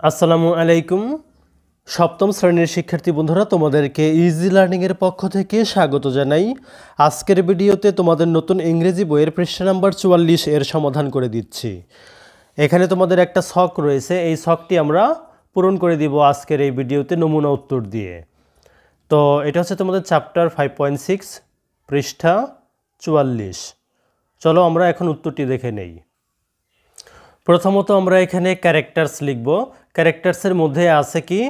আসসালামু আলাইকুম। সপ্তম শ্রেণীর শিক্ষার্থী বন্ধুরা, তোমাদেরকে ইজি লার্নিংয়ের পক্ষ থেকে স্বাগত জানাই। আজকের ভিডিওতে তোমাদের নতুন ইংরেজি বইয়ের পৃষ্ঠা নাম্বার 44 এর সমাধান করে দিচ্ছি। এখানে তোমাদের একটা ছক রয়েছে, এই ছকটি আমরা পূরণ করে দিব আজকের এই ভিডিওতে নমুনা উত্তর দিয়ে। তো এটা হচ্ছে তোমাদের চ্যাপ্টার 5.6 পৃষ্ঠা 44। চলো আমরা এখন উত্তরটি দেখে নেই। প্রথমত আমরা এখানে ক্যারেক্টার্স লিখব। ক্যারেক্টার্সের মধ্যে আছে কি,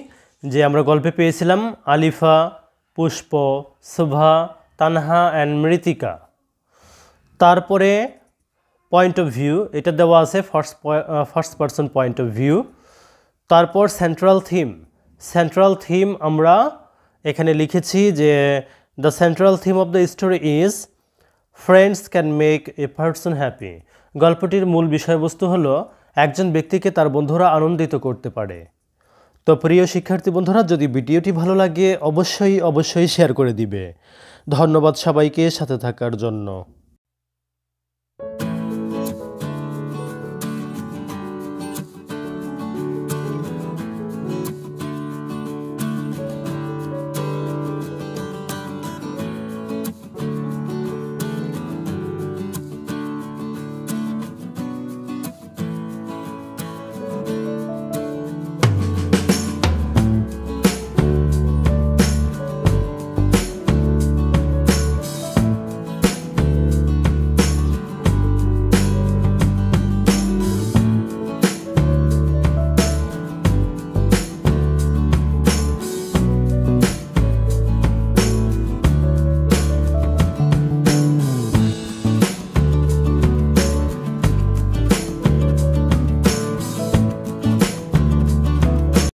যে আমরা গল্পে পেয়েছিলাম আলিফা, পুষ্প, শুভা, তানহা অ্যান্ড মৃতিকা। তারপরে পয়েন্ট অফ ভিউ, এটা দেওয়া আছে first person point of view. তারপর সেন্ট্রাল থিম আমরা এখানে লিখেছি যে the central theme of the story is friends can make a person happy. গল্পটির মূল বিষয়বস্তু হলো একজন ব্যক্তিকে তার বন্ধুরা আনন্দিত করতে পারে। তো প্রিয় শিক্ষার্থী বন্ধুরা, যদি ভিডিওটি ভালো লাগে অবশ্যই শেয়ার করে দিবে। ধন্যবাদ সবাইকে সাথে থাকার জন্য।